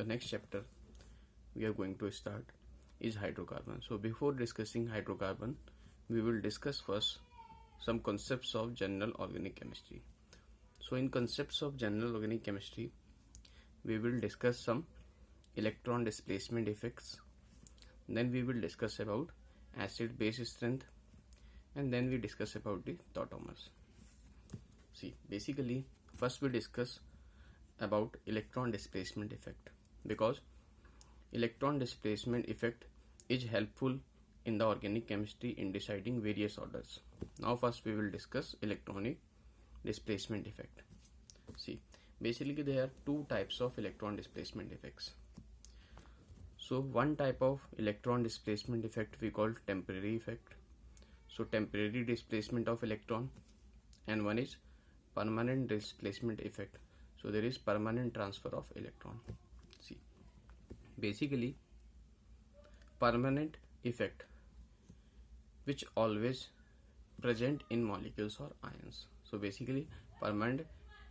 the next chapter we are going to start is hydrocarbon. So before discussing hydrocarbon, we will discuss first some concepts of general organic chemistry. So in concepts of general organic chemistry, we will discuss some electron displacement effects. Then we will discuss about acid base strength, and then we discuss about the tautomers. See, basically first we discuss about electron displacement effect, because electron displacement effect is helpful in the organic chemistry in deciding various orders. Now first we will discuss electronic displacement effect. See, basically there are two types of electron displacement effects. So one type of electron displacement effect we call temporary effect. So temporary displacement of electron, and one is permanent displacement effect. So there is permanent transfer of electron. See, basically permanent effect which always present in molecules or ions. So basically permanent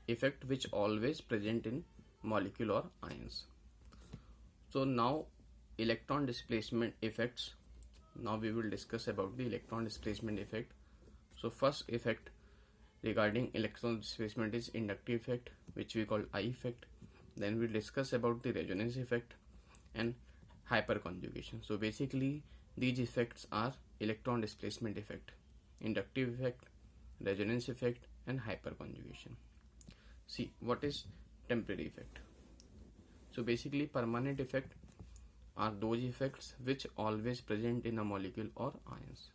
effect which always present in molecule or ions. So now electron displacement effects. Now we will discuss about the electron displacement effect. So first effect regarding electron displacement is inductive effect, which we call I effect. Then we discuss about the resonance effect and hyperconjugation. So basically these effects are electron displacement effect: inductive effect, resonance effect, and hyperconjugation. See, what is temporary effect? So basically permanent effect are those effects which always present in a molecule or ions,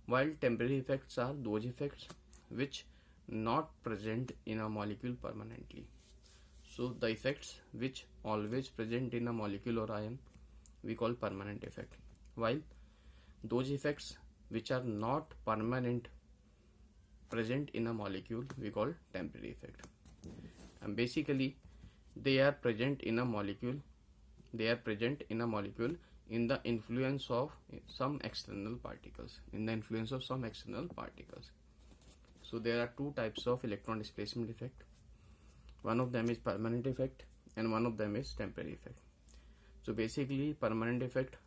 while temporary effects are those effects which not present in a molecule permanently. So the effects which always present in a molecule or ion we call permanent effect, while those effects which are not permanent present in a molecule we call temporary effect. And basically they are present in a molecule in the influence of some external particles, So there are two types of electron displacement effect. One of them is permanent effect and one of them is temporary effect. So basically permanent effect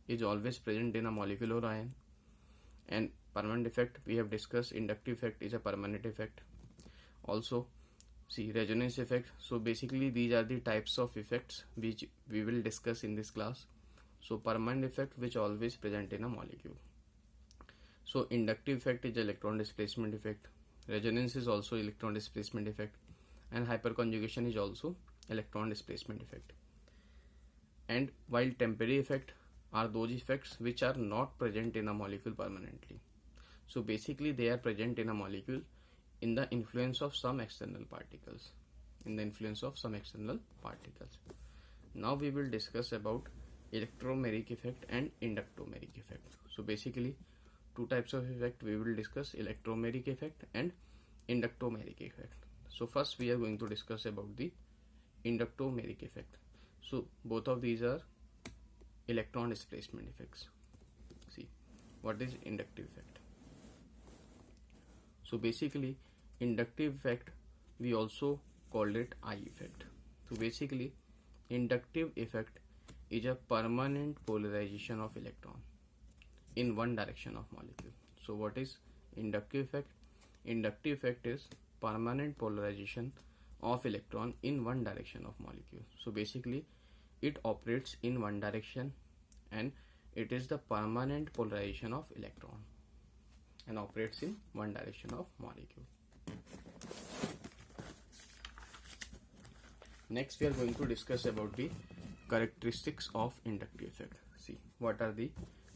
is always present in a molecule or ion, and permanent effect we have discussed. Inductive effect is a permanent effect. Also, see, resonance effect. So basically these are the types of effects which we will discuss in this class. So permanent effect which always present in a molecule. So inductive effect is electron displacement effect, resonance is also electron displacement effect, and hyperconjugation is also electron displacement effect. And while temporary effect are those effects which are not present in a molecule permanently. So basically they are present in a molecule in the influence of some external particles. Now we will discuss about electromeric effect and inductomeric effect. So basically two types of effect we will discuss: electromeric effect and inductomeric effect. So first we are going to discuss about the inductomeric effect. So both of these are electron displacement effects. See, what is inductive effect? So basically inductive effect we also called it I effect. So basically inductive effect is a permanent polarization of electron in one direction of molecule. So what is inductive effect? Inductive effect is permanent polarization of electron in one direction of molecule. So basically it operates in one direction, and it is the permanent polarization of electron and operates in one direction of molecule. Next we are going to discuss about the characteristics of inductive effect. See, what are the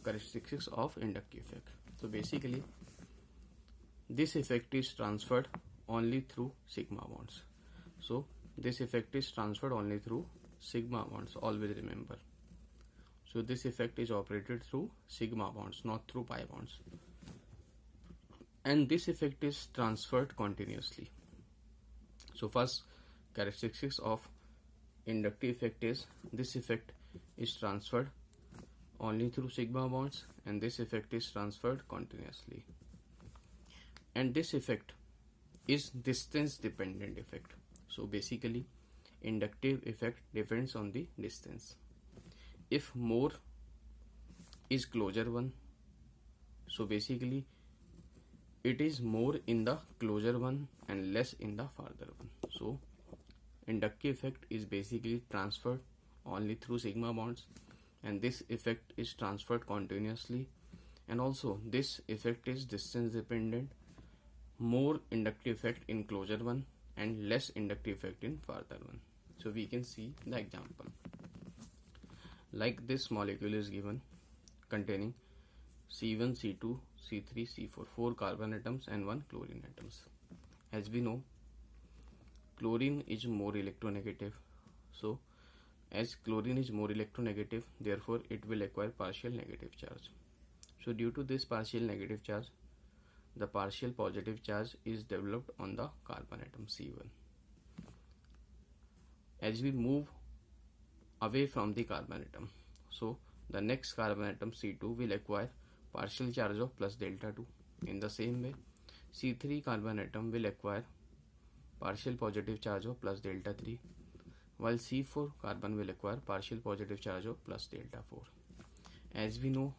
characteristics of inductive effect? So basically this effect is transferred only through sigma bonds. So this effect is transferred only through sigma bonds, always remember. So this effect is operated through sigma bonds, not through pi bonds, and this effect is transferred continuously. So first characteristics of inductive effect is this effect is transferred only through sigma bonds, and this effect is transferred continuously. And this effect is distance dependent effect. So basically inductive effect depends on the distance. If more is closer one, so basically it is more in the closer one and less in the farther one. So inductive effect is basically transferred only through sigma bonds, and this effect is transferred continuously, and also this effect is distance dependent. More inductive effect in closer one and less inductive effect in farther one. So we can see the example. Like this molecule is given containing C1, C2, C3, C4, 4 carbon atoms and 1 chlorine atoms. As we know, chlorine is more electronegative. So as chlorine is more electronegative, therefore it will acquire partial negative charge. So due to this partial negative charge, the partial positive charge is developed on the carbon atom C1. As we move away from the carbon atom, so the next carbon atom C2 will acquire partial charge of plus delta 2. In the same way, C3 carbon atom will acquire partial positive charge of plus delta 3, while C4 carbon will acquire partial positive charge of plus delta 4. As we know,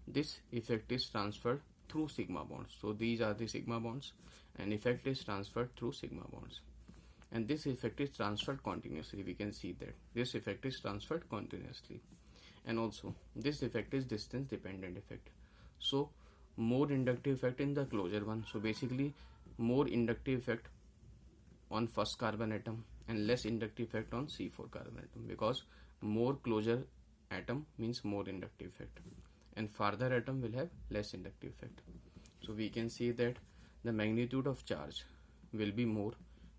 this effect is transferred through sigma bonds. So these are the sigma bonds, and effect is transferred through sigma bonds. And this effect is transferred continuously. We can see that this effect is transferred continuously. And also this effect is distance dependent effect. So more inductive effect in the closer one. So basically more inductive effect on first carbon atom and less inductive effect on C4 carbon atom, because more closer atom means more inductive effect and farther atom will have less inductive effect. So we can see that the magnitude of charge will be more,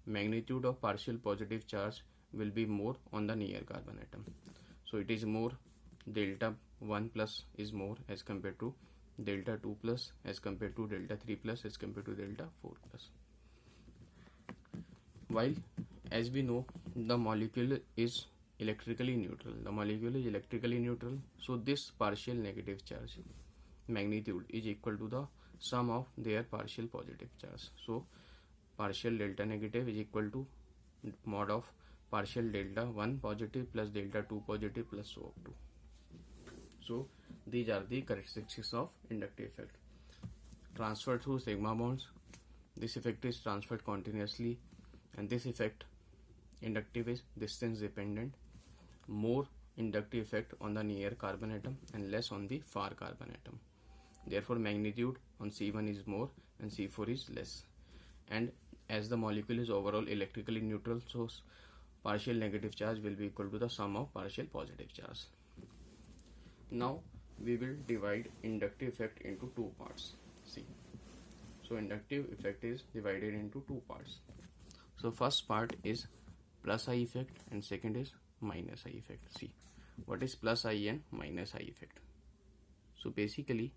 magnitude of partial positive charge will be more on the near carbon atom. So it is more, delta 1 plus is more as compared to delta 2 plus, as compared to delta 3 plus, as compared to delta 4 plus. While as we know, the molecule is electrically neutral. The molecule is electrically neutral, so this partial negative charge magnitude is equal to the sum of their partial positive charge. So partial delta negative is equal to mod of partial delta 1 positive plus delta 2 positive plus so up to. So these are the characteristics of inductive effect. Transferred through sigma bonds, this effect is transferred continuously, and this effect inductive is distance dependent. More inductive effect on the near carbon atom and less on the far carbon atom. Therefore magnitude on C1 is more and C4 is less. And as the molecule is overall electrically neutral, so partial negative charge will be equal to the sum of partial positive charge. Now we will divide inductive effect into two parts. See, so inductive effect is divided into two parts. So first part is plus I effect and second is minus I effect. See, what is plus I and minus I effect? So basically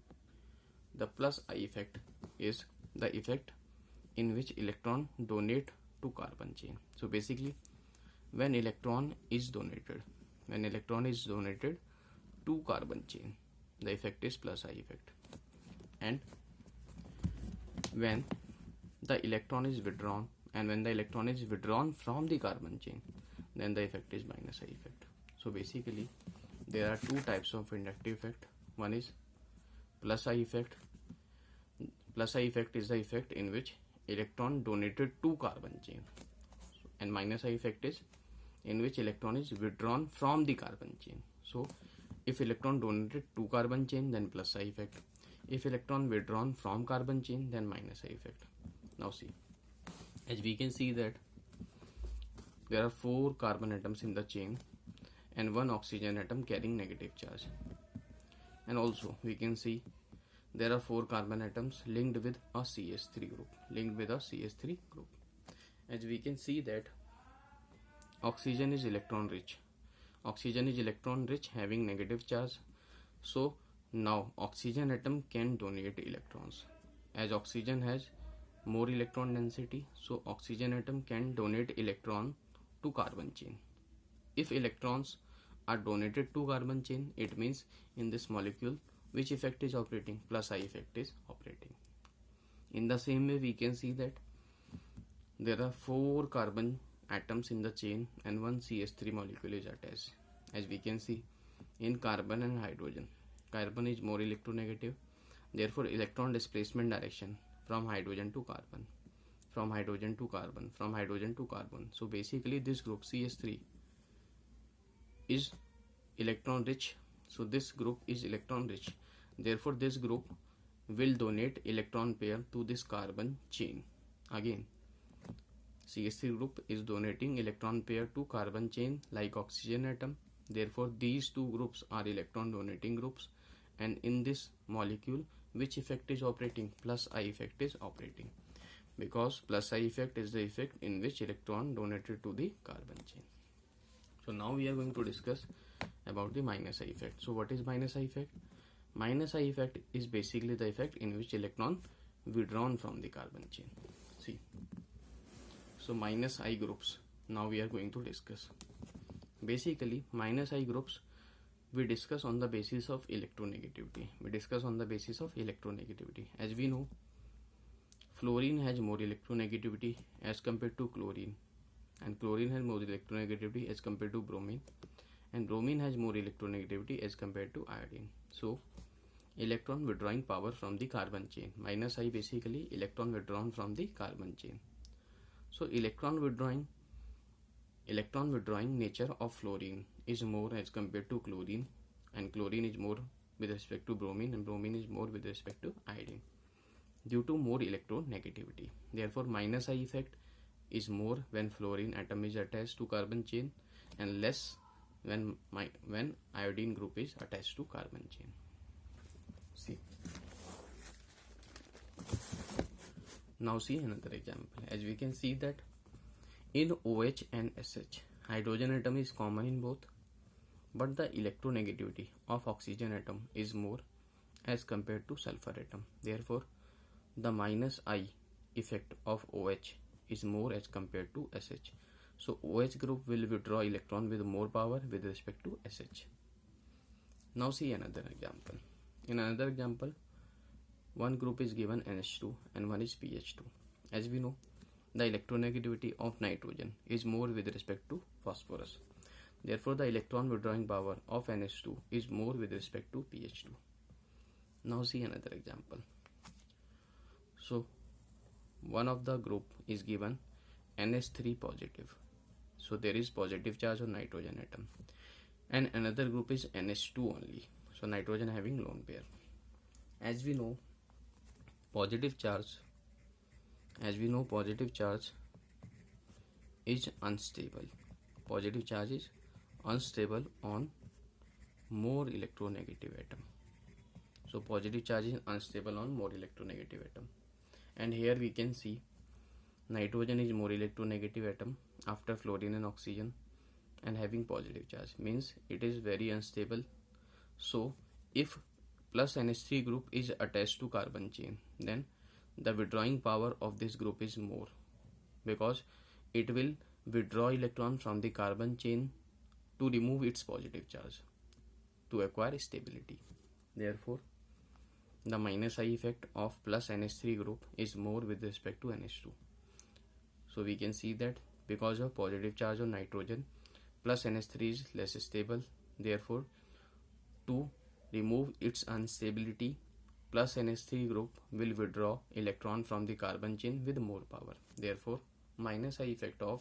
the plus I effect is the effect in which electron donate to carbon chain. So basically when electron is donated to carbon chain, the effect is plus I effect. And when the electron is withdrawn, and when the electron is withdrawn from the carbon chain, then the effect is minus I effect. So basically there are two types of inductive effect. One is plus I effect. Plus I effect is the effect in which electron donated to carbon chain, and minus I effect is in which electron is withdrawn from the carbon chain. So if electron donated to carbon chain, then plus I effect. If electron withdrawn from carbon chain, then minus I effect. Now see, as we can see that there are 4 carbon atoms in the chain and 1 oxygen atom carrying negative charge. And also we can see there are 4 carbon atoms linked with a CH3 group. As we can see that oxygen is electron rich. Having negative charge. So now oxygen atom can donate electrons. As oxygen has more electron density, so oxygen atom can donate electron to carbon chain. If electrons are donated to carbon chain, it means in this molecule which effect is operating? Plus I effect is operating. In the same way we can see that there are 4 carbon atoms in the chain and one CH3 molecule is attached. As we can see in carbon and hydrogen, carbon is more electronegative, therefore electron displacement direction from hydrogen to carbon, from hydrogen to carbon, from hydrogen to carbon. So basically this group CH3 is electron rich, so this group is electron rich, therefore this group will donate electron pair to this carbon chain. Again, CH3 group is donating electron pair to carbon chain like oxygen atom, therefore these two groups are electron donating groups, and in this molecule which effect is operating? Plus I effect is operating, because plus I effect is the effect in which electron donated to the carbon chain. So now we are going to discuss about the minus I effect. So what is minus I effect? Minus I effect is basically the effect in which electron withdrawn from the carbon chain. See, so minus I groups now we are going to discuss. Basically minus I groups we discuss on the basis of electronegativity. As we know, fluorine has more electronegativity as compared to chlorine, and chlorine has more electronegativity as compared to bromine, and bromine has more electronegativity as compared to iodine. So electron withdrawing power from the carbon chain, minus I basically electron withdrawn from the carbon chain. So electron withdrawing nature of fluorine is more as compared to chlorine, and chlorine is more with respect to bromine, and bromine is more with respect to iodine due to more electronegativity. Therefore minus I effect is more when fluorine atom is attached to carbon chain and less when iodine group is attached to carbon chain. See, now see another example. As we can see that in OH and SH, hydrogen atom is common in both, but the electronegativity of oxygen atom is more as compared to sulfur atom. Therefore the minus I effect of OH is more as compared to SH. So OH group will withdraw electron with more power with respect to SH. Now see another example. In another example, one group is given NH2 and one is PH2. As we know, the electronegativity of nitrogen is more with respect to phosphorus. Therefore the electron withdrawing power of NH2 is more with respect to PH2. Now see another example. So one of the group is given NH3 positive, so there is positive charge on nitrogen atom, and another group is NH2 only, so nitrogen having lone pair. As we know, positive charge is unstable. Positive charge is unstable on more electronegative atom. So positive charge is unstable on more electronegative atom. And here we can see nitrogen is more electronegative atom after fluorine and oxygen and having positive charge, means it is very unstable. So if plus NH3 group is attached to carbon chain, then the withdrawing power of this group is more, because it will withdraw electron from the carbon chain to remove its positive charge to acquire stability. Therefore the minus I effect of plus NH3 group is more with respect to NH2. So we can see that because of positive charge on nitrogen, plus NH3 is less stable. Therefore to remove its instability, plus NH3 group will withdraw electron from the carbon chain with more power. Therefore minus I effect of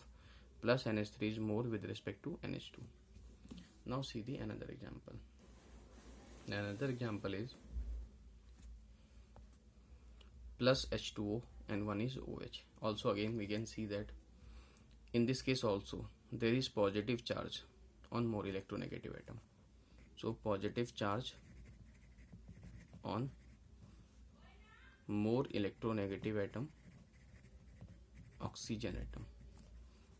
plus NH3 is more with respect to NH2. Now see the another example. Another example is plus H2O and one is OH. Also again we can see that in this case also there is positive charge on more electronegative atom. So positive charge on more electronegative atom, oxygen atom.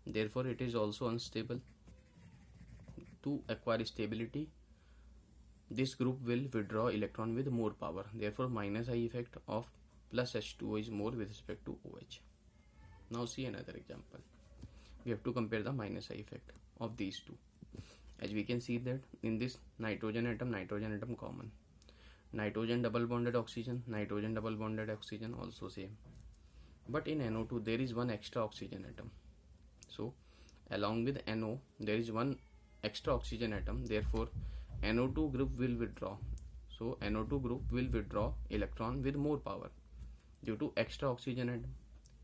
Therefore it is also unstable. To acquire stability, this group will withdraw electron with more power. Therefore minus I effect of plus H2O is more with respect to OH. Now see another example. We have to compare the minus I effect of these two. As we can see that in this nitrogen atom common. Nitrogen double bonded oxygen, nitrogen double bonded oxygen also same. But in NO2 there is one extra oxygen atom. So along with NO there is one extra oxygen atom, therefore NO2 group will withdraw. So NO2 group will withdraw electron with more power due to extra oxygen atom.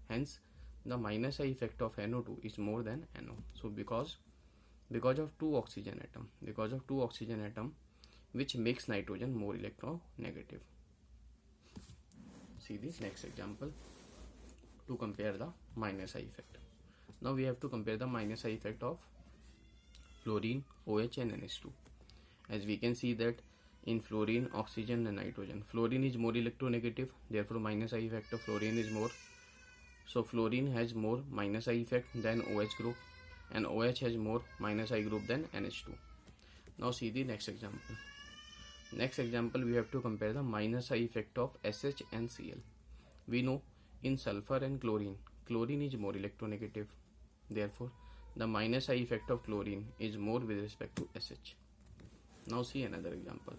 Hence the minus I effect of NO2 is more than NO. So because of two oxygen atom which makes nitrogen more electronegative. See the next example to compare the minus I effect. Now we have to compare the minus I effect of fluorine, OH and NH2. As we can see that in fluorine, oxygen and nitrogen, fluorine is more electronegative, therefore minus I effect of fluorine is more. So fluorine has more minus I effect than OH group, and OH has more minus I group than NH2. Now see the next example. Next example, we have to compare the minus I effect of SH and Cl. We know in sulfur and chlorine is more electronegative, therefore the minus I effect of chlorine is more with respect to SH. Now see another example.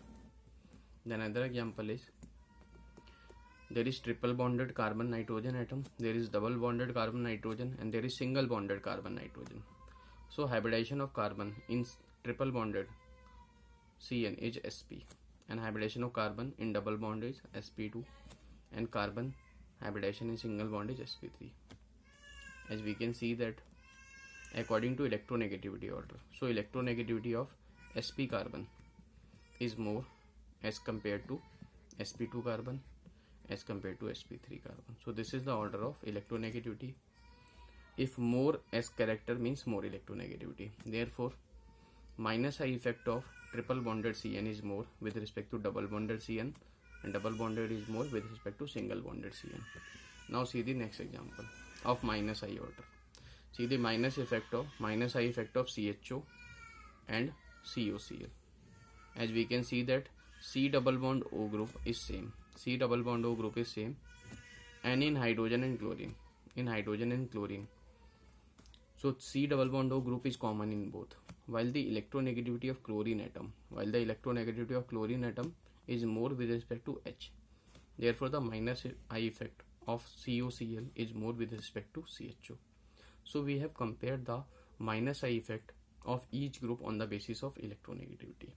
The another example is there is triple bonded carbon nitrogen atom, there is double bonded carbon nitrogen, and there is single bonded carbon nitrogen. So hybridization of carbon in triple bonded CN is sp, and hybridization of carbon in double bond is sp2, and carbon hybridization in single bond is sp3. As we can see that according to electronegativity order, so electronegativity of sp carbon is more as compared to sp2 carbon as compared to sp3 carbon. So this is the order of electronegativity. If more S character means more electronegativity, therefore minus I effect of triple bonded CN is more with respect to double bonded CN, and double bonded is more with respect to single bonded CN. Now see the next example of minus I order. See the minus I effect of CHO and COCl. As we can see that C double bond O group is same, and in hydrogen and chlorine, so C double bond O group is common in both, while the electronegativity of chlorine atom is more with respect to H. Therefore the minus I effect of COCl is more with respect to CHO. So we have compared the minus I effect of each group on the basis of electronegativity.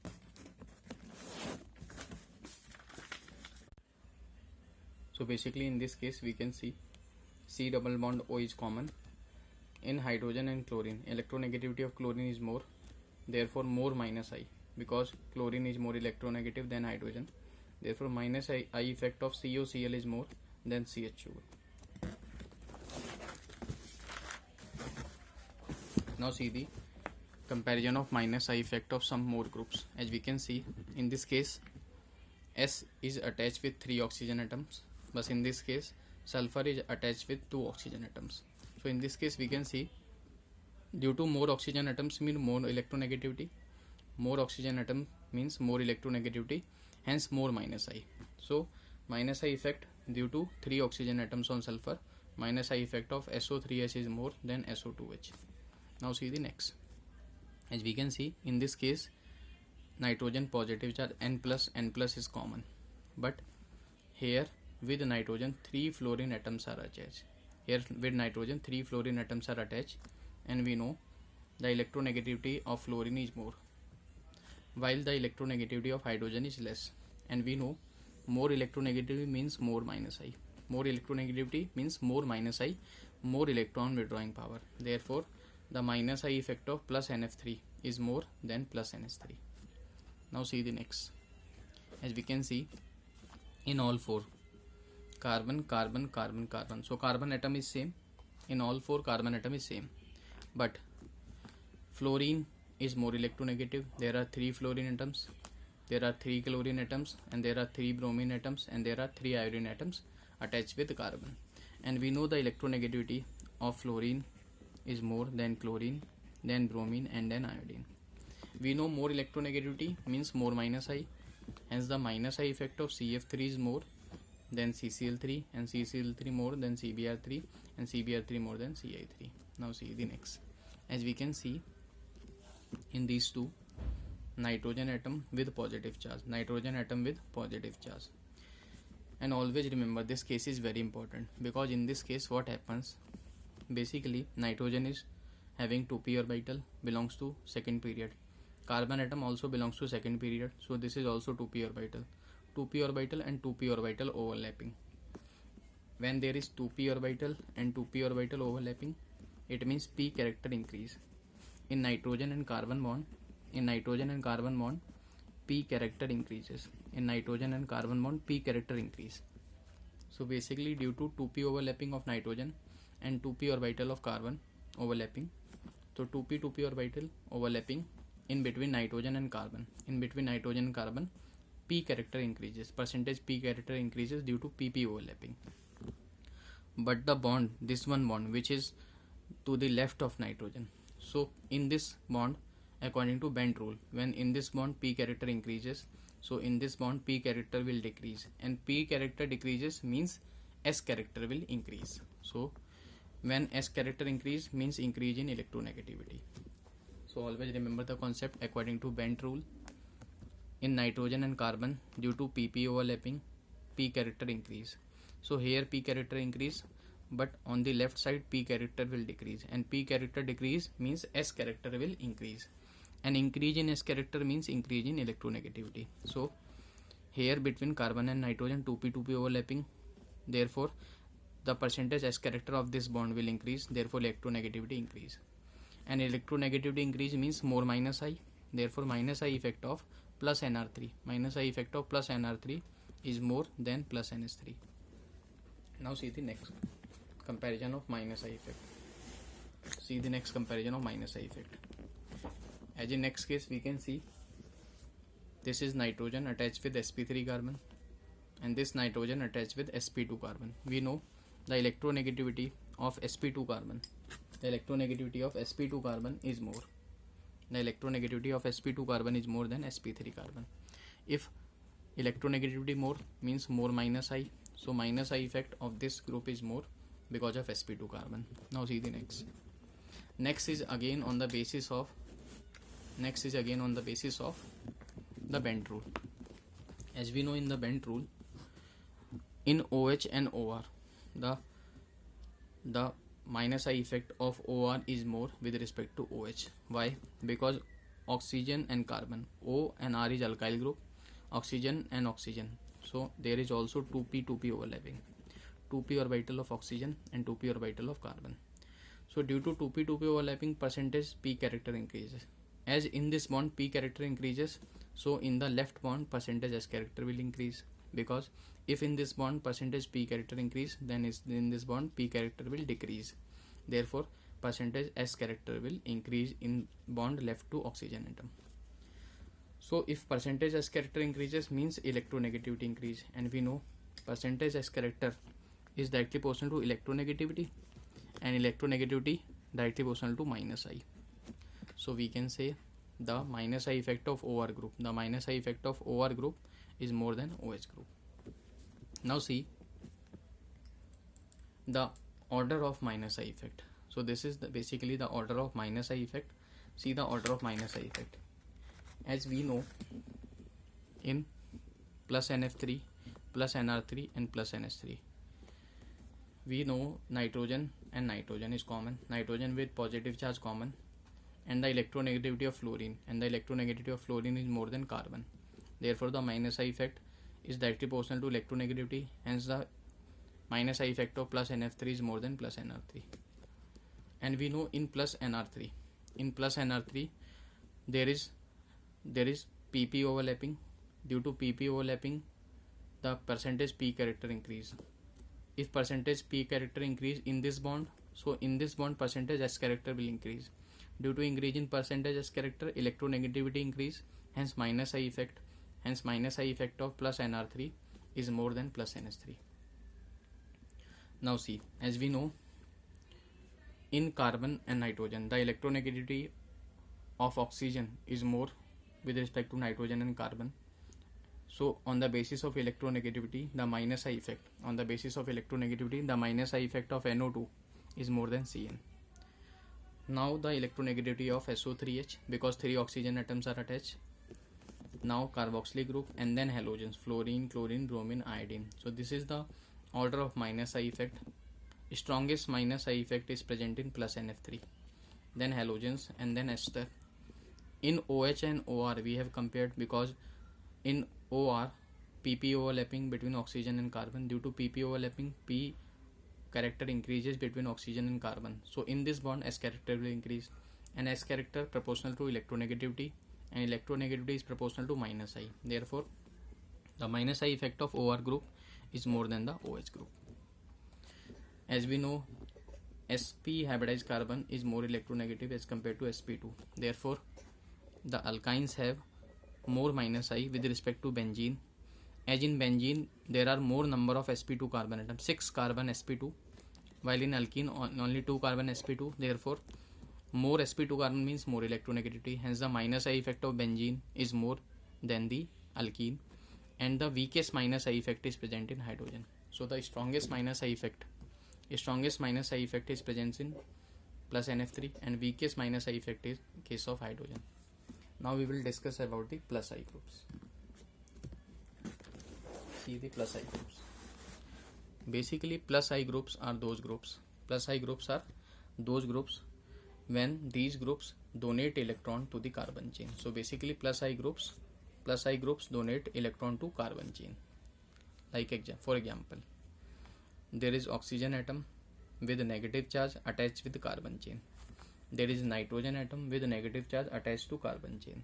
So basically in this case we can see C double bond O is common. In hydrogen and chlorine, electronegativity of chlorine is more, therefore more minus I, because chlorine is more electronegative than hydrogen, therefore minus I effect of COCl is more than CHO. Now see the comparison of minus I effect of some more groups. As we can see, in this case S is attached with 3 oxygen atoms, but in this case sulfur is attached with 2 oxygen atoms. So in this case we can see due to more oxygen atoms mean more electronegativity, hence more minus I. So minus I effect due to 3 oxygen atoms on sulfur, minus I effect of SO3H is more than SO2H. Now see the next. As we can see in this case nitrogen positive charge N plus is common, but here with nitrogen 3 fluorine atoms are attached. And we know the electronegativity of fluorine is more, while the electronegativity of hydrogen is less, and we know more electronegativity means more minus I. More electron withdrawing power. Therefore the minus I effect of plus NF3 is more than plus NH3. Now see the next. As we can see in all 4, carbon. So carbon atom is same. In all 4 carbon atom is same. But fluorine is more electronegative. There are 3 fluorine atoms, there are 3 chlorine atoms, and there are 3 bromine atoms, and there are 3 iodine atoms attached with carbon. And we know the electronegativity of fluorine is more than chlorine, then bromine, and then iodine. We know more electronegativity means more minus I. Hence the minus I effect of CF3 is more than CCl3, and CCl3 more than CBr3, and CBr3 more than Ci3. Now see the next. As we can see in these two, nitrogen atom with positive charge, and always remember this case is very important, because in this case what happens, basically nitrogen is having 2p orbital belongs to second period. Carbon atom also belongs to second period, so this is also 2p orbital. 2p orbital and 2p orbital overlapping. When there is 2p orbital and 2p orbital overlapping, it means p character increase. In nitrogen and carbon bond, p character increases. In nitrogen and carbon bond, p character increase. So basically, due to 2p overlapping of nitrogen and 2p orbital of carbon overlapping, so 2p orbital overlapping in between nitrogen and carbon. P character increases. Percentage p character increases due to pp overlapping. But the bond, this one bond which is to the left of nitrogen, so in this bond, according to Bent rule, when in this bond p character increases, so in this bond p character will decrease, and p character decreases means s character will increase. So when s character increase means increase in electronegativity. So always remember the concept according to Bent rule. In nitrogen and carbon, due to pp overlapping, p character increase. So here p character increase, but on the left side p character will decrease, and p character decrease means s character will increase, and increase in s character means increase in electronegativity. So here between carbon and nitrogen 2p overlapping, therefore the percentage s character of this bond will increase, therefore electronegativity increase, and electronegativity increase means more minus I, therefore minus I effect of plus nr3, is more than plus ns3. Now see the next comparison of minus I effect. As in next case, we can see this is nitrogen attached with sp3 carbon, and this nitrogen attached with sp2 carbon. We know the electronegativity of sp2 carbon. Is more. The electronegativity of sp2 carbon is more than sp3 carbon. If electronegativity more means more minus I, so minus I effect of this group is more because of sp2 carbon. Now see the next. Next is again on the basis of the Bent rule. As we know in the Bent rule, in OH and OR, the minus I effect of OR is more with respect to OH. Why? Because oxygen and carbon, O and R is alkyl group, oxygen and oxygen, so there is also 2p overlapping, 2p orbital of oxygen and 2p orbital of carbon. So due to 2p overlapping, percentage p character increases. As in this bond p character increases, so in the left bond percentage s character will increase, because if in this bond percentage p character increase, then in this bond p character will decrease, therefore percentage s character will increase in bond left to oxygen atom. So if percentage s character increases means electronegativity increase, and we know percentage s character is directly proportional to electronegativity, and electronegativity directly proportional to minus I. So we can say the minus I effect of OR group. Is more than OH group. Now see the order of minus I effect. So this is basically the order of minus I effect. See the order of minus I effect. As we know, in plus NF3, plus NR3 and plus NS3, we know nitrogen and nitrogen is common, nitrogen with positive charge common, and the electronegativity of fluorine, is more than carbon. Therefore the minus I effect is directly proportional to electronegativity, hence the minus I effect of plus NF3 is more than plus NR3. And we know in plus NR3, there is PP overlapping. Due to PP overlapping, the percentage P character increase. If percentage P character increase in this bond, so in this bond percentage S character will increase. Due to increase in percentage S character, electronegativity increase, hence minus I effect. Hence minus I effect of plus NR3 is more than plus NS3. Now see, as we know, in carbon and nitrogen, the electronegativity of oxygen is more with respect to nitrogen and carbon. So on the basis of electronegativity, the minus I effect. On the basis of electronegativity, the minus I effect of NO2 is more than Cn. Now the electronegativity of SO3H, because 3 oxygen atoms are attached. Now carboxylic group and then halogens, fluorine, chlorine, bromine, iodine. So this is the order of minus I effect. Strongest minus I effect is present in plus NF3. then halogens, and then ester. In OH and OR we have compared, because in OR PP overlapping between oxygen and carbon. Due to PP overlapping, P character increases between oxygen and carbon. So in this bond, S character will increase, and S character proportional to electronegativity, and electronegativity is proportional to minus I. Therefore, the minus I effect of OR group is more than the OH group. As we know, sp hybridized carbon is more electronegative as compared to sp2. Therefore, the alkynes have more minus I with respect to benzene. As in benzene, there are more number of sp2 carbon atoms, 6 carbon sp2, while in alkene only 2 carbon sp2. Therefore, more sp2 carbon means more electronegativity. Hence, the minus I effect of benzene is more than the alkene, and the weakest minus I effect is present in hydrogen. So, the strongest minus I effect is present in plus NF3, and weakest minus I effect is case of hydrogen. Now we will discuss about the plus I groups. See the plus I groups. Basically, plus I groups are those groups. Plus I groups are those groups when these groups donate electron to the carbon chain. So basically, plus I groups donate electron to carbon chain. Like for example, there is oxygen atom with negative charge attached with the carbon chain. There is nitrogen atom with negative charge attached to carbon chain.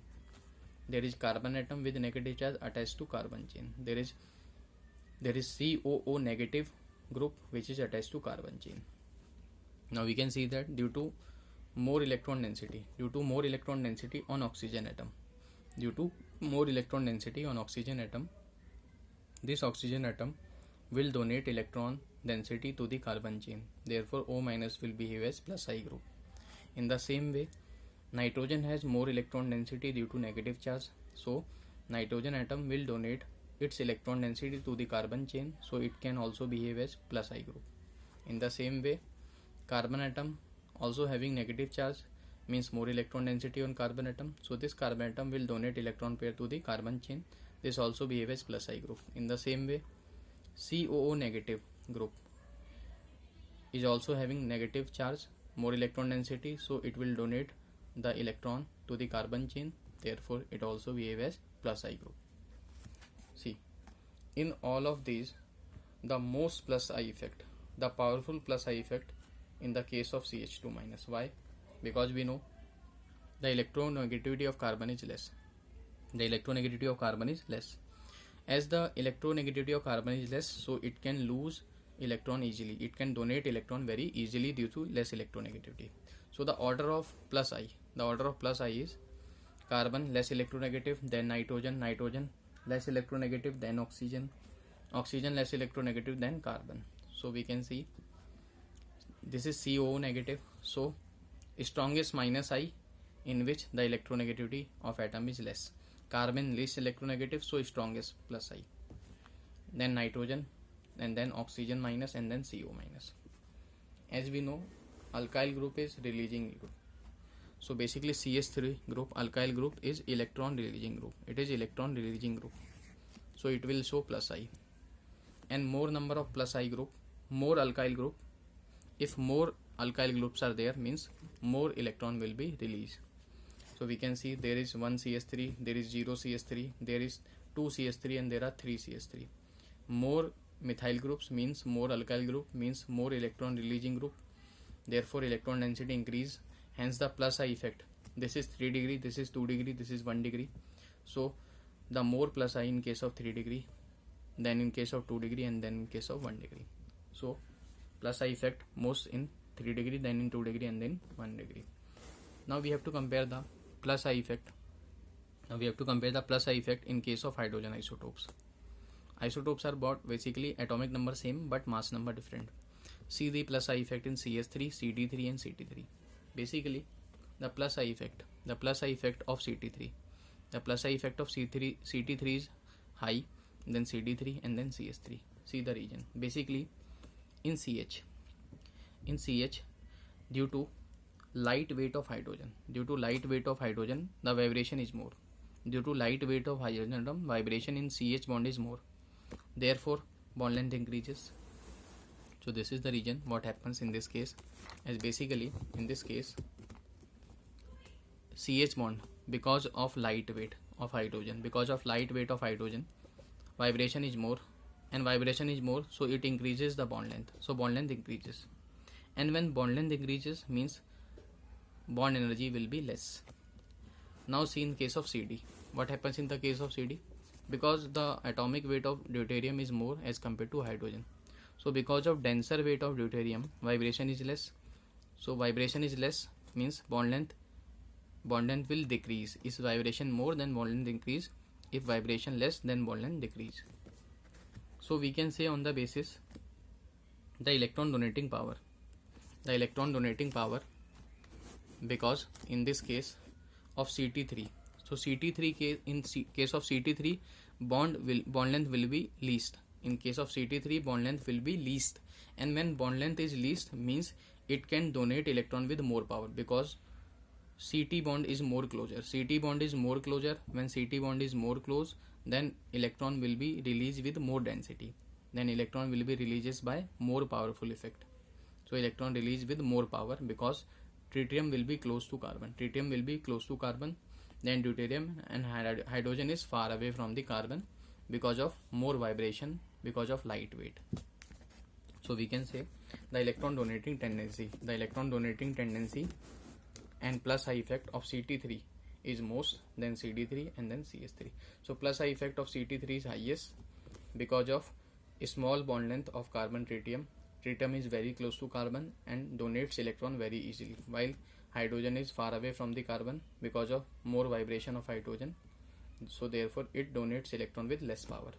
There is carbon atom with negative charge attached to carbon chain. There is COO negative group which is attached to carbon chain. Now we can see that due to more electron density on oxygen atom, this oxygen atom will donate electron density to the carbon chain. Therefore, O minus will behave as plus I group. In the same way, nitrogen has more electron density due to negative charge. So, nitrogen atom will donate its electron density to the carbon chain. So, it can also behave as plus I group. In the same way, carbon atom also having negative charge means more electron density on carbon atom. So, this carbon atom will donate electron pair to the carbon chain. This also behave as plus I group. In the same way, COO negative group is also having negative charge, more electron density, so it will donate the electron to the carbon chain. Therefore, it also behave as plus I group. See, in all of these, the most plus I effect, the powerful plus I effect in the case of CH2 minus. Why? Because we know the electronegativity of carbon is less. As the electronegativity of carbon is less, so it can lose electron easily. It can donate electron very easily due to less electronegativity. So the order of plus I is carbon less electronegative, then nitrogen less electronegative, then oxygen less electronegative, then carbon. So we can see this is COO negative. So strongest minus I in which the electronegativity of atom is less. Carbon least electronegative, so strongest plus I. Then nitrogen, and then oxygen minus, and then CO minus. As we know, alkyl group is releasing group. So basically CH3 group, alkyl group is electron releasing group. It is electron releasing group. So it will show plus I. And more number of plus I group, more alkyl group. If more alkyl groups are there, means more electron will be released. So we can see there is 1 CH3, there is 0 CH3, there is 2 CH3, and there are 3 CH3. More methyl groups means more alkyl group, means more electron releasing group. Therefore, electron density increase. Hence the plus I effect. This is 3 degree, this is 2 degree, this is 1 degree. So the more plus I in case of 3 degree, then in case of 2 degree, and then in case of 1 degree. So plus I effect most in 3 degree, then in 2 degree, and then 1 degree. Now we have to compare the plus I effect. In case of hydrogen isotopes. Isotopes are both basically atomic number same but mass number different. See the plus I effect in CH3, CD3, and CT3. Basically, the plus I effect of CT3. The plus I effect of CT3 is high, then CD3, and then CH3. See the region. Basically, in CH, due to light weight of hydrogen, the vibration is more. Due to light weight of hydrogen atom, vibration in CH bond is more. Therefore, bond length increases. So this is the region what happens in this case. As basically in this case, CH bond, because of light weight of hydrogen, vibration is more, and vibration is more, so it increases the bond length, so bond length increases. And when bond length increases means bond energy will be less. Now see in case of CD, what happens in the case of CD? Because the atomic weight of deuterium is more as compared to hydrogen, so because of denser weight of deuterium, vibration is less. So vibration is less means bond length will decrease. Is vibration more, then bond length increase. If vibration less, then bond length decrease. So we can say on the basis the electron donating power, because in this case of CT3, so CT3 case, in case of CT3 bond length will be least. In case of CT3 bond length will be least, and when bond length is least means it can donate electron with more power, because CT bond is more closer. When CT bond is more close, then electron will be released with more density. Then electron will be released by more powerful effect. So electron released with more power, because tritium will be close to carbon. Then deuterium and hydrogen is far away from the carbon because of more vibration, because of light weight. So we can say the electron donating tendency and plus I effect of CT3 is most, then CD3, and then CH3. So plus I effect of CT3 is highest because of a small bond length of carbon tritium. Tritium is very close to carbon and donates electron very easily, while hydrogen is far away from the carbon because of more vibration of hydrogen. So therefore it donates electron with less power.